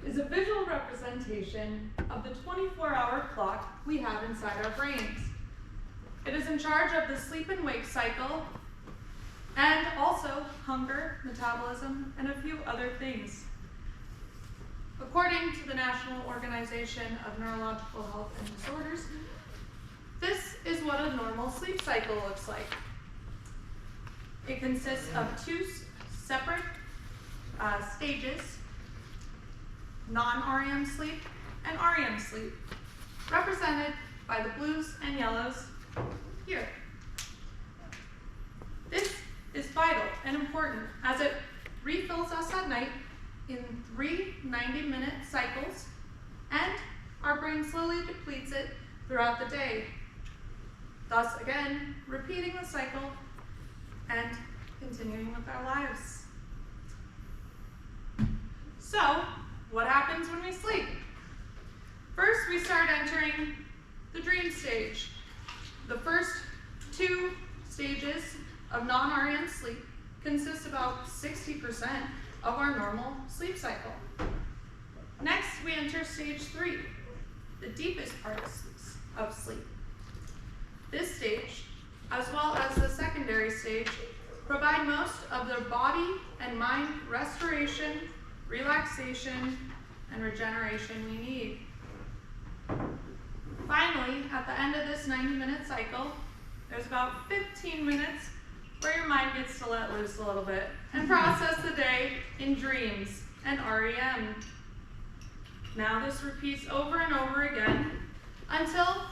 is a visual representation of the 24-hour clock we have inside our brains. It is in charge of the sleep and wake cycle, and also hunger, metabolism, and a few other things. According to the National Organization of Neurological Health and Disorders, this is what a normal sleep cycle looks like. It consists of two separate stages: non-REM sleep and REM sleep, represented by the blues and yellows here. This is vital and important as it refills us at night in 3 90-minute cycles, and our brain slowly depletes it throughout the day, thus again repeating the cycle and continuing with our lives. So, what happens when we sleep? First, we start entering the dream stage. The first 2 stages of non-REM sleep consist about 60% of our normal sleep cycle. Next, we enter stage 3, the deepest part of sleep. This stage, as well as the secondary stage, provide most of the body and mind restoration, relaxation, and regeneration we need. Finally, at the end of this 90-minute cycle, there's about 15 minutes where your mind gets to let loose a little bit and process the day in dreams and REM. Now this repeats over and over again until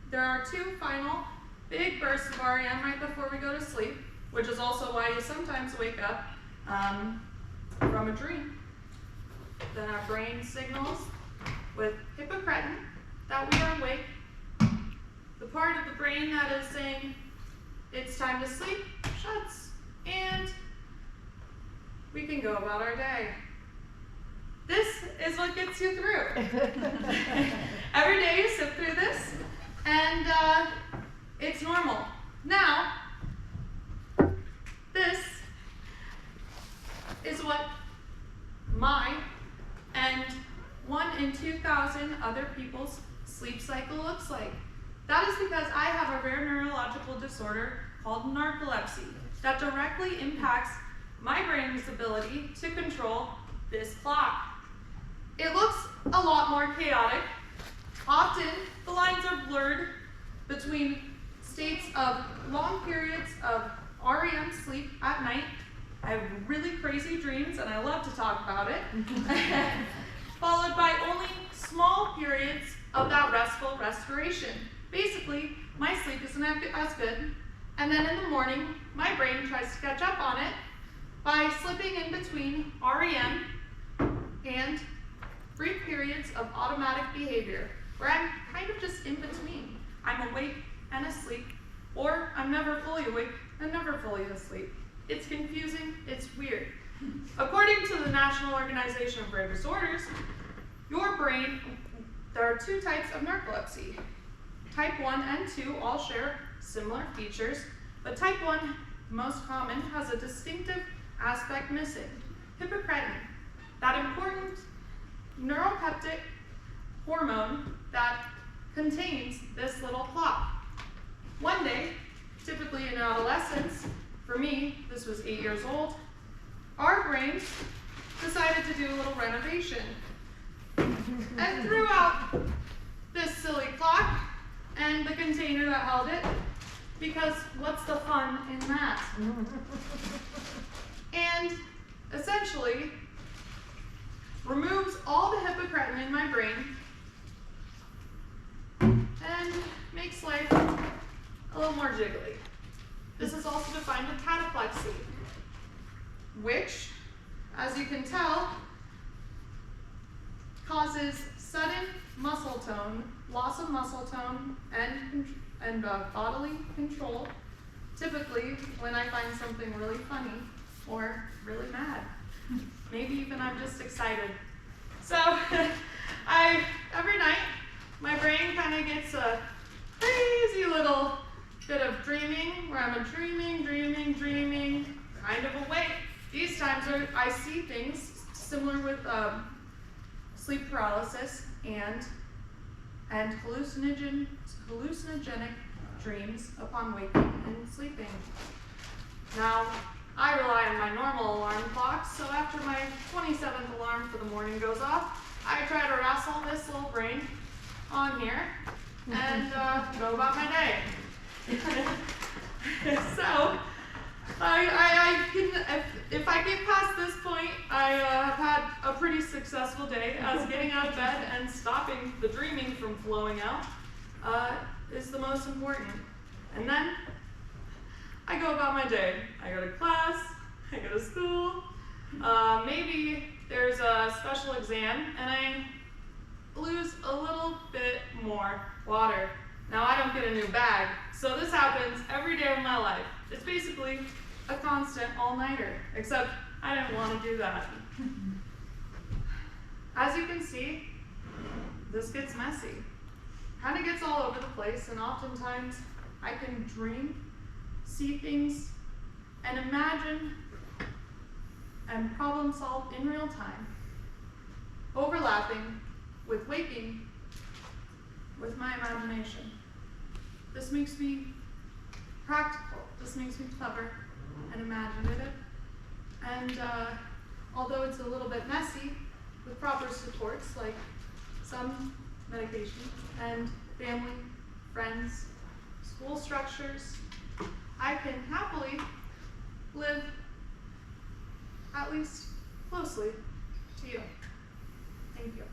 there are 2 final big bursts of REM right before we go to sleep, which is also why you sometimes wake up from a dream. Then our brain signals with hippocretin that we are awake. The part of the brain that is saying it's time to sleep shuts, and we can go about our day. This is what gets you through. Every day you sit through this, and it's normal. Now, this is what my and 1 in 2,000 other people's sleep cycle looks like. That is because I have a rare neurological disorder called narcolepsy that directly impacts my brain's ability to control this clock. It looks a lot more chaotic. Often, the lines are blurred between states of long periods of REM sleep at night. I have really crazy dreams, and I love to talk about it, followed by only small periods of that restful restoration. Basically, my sleep isn't as good, and then in the morning, my brain tries to catch up on it by slipping in between REM and brief periods of automatic behavior, where I'm kind of just in between. I'm awake and asleep, or I'm never fully awake and never fully asleep. It's confusing, it's weird. According to the National Organization of Rare Disorders, your brain, there are 2 types of narcolepsy. Type 1 and 2 all share similar features, but type 1, most common, has a distinctive aspect missing: hippocretin, that important neuropeptic hormone that contains this little clock. One day, typically in adolescence, for me, this was 8 years old, our brains decided to do a little renovation and threw out this silly clock and the container that held it, because what's the fun in that? And essentially removes all the hippocretin in my brain and makes life a little more jiggly. This is also defined as cataplexy, which, as you can tell, causes sudden muscle tone, loss of muscle tone, and bodily control, typically when I find something really funny or really mad. Maybe even I'm just excited. So every night, my brain kind of gets a crazy little bit of dreaming, where I'm dreaming, kind of awake. These sometimes I see things similar with sleep paralysis and hallucinogenic dreams upon waking and sleeping. Now, I rely on my normal alarm clock, so after my 27th alarm for the morning goes off, I try to wrestle this little brain on here and go about my day. So, I can, if I get past this point, I have had a pretty successful day, as getting out of bed and stopping the dreaming from flowing out is the most important. And then I go about my day. I go to class, I go to school, maybe there's a special exam and I lose a little bit more water. Now I don't get a new bag, so this happens every day of my life. It's basically a constant all-nighter, except I didn't want to do that. As you can see, this gets messy. Kind of gets all over the place, and oftentimes I can dream, see things, and imagine and problem solve in real time, overlapping with waking with my imagination. This makes me practical. This makes me clever and imaginative. And although it's a little bit messy, with proper supports like some medication and family, friends, school structures, I can happily live at least closely to you. Thank you.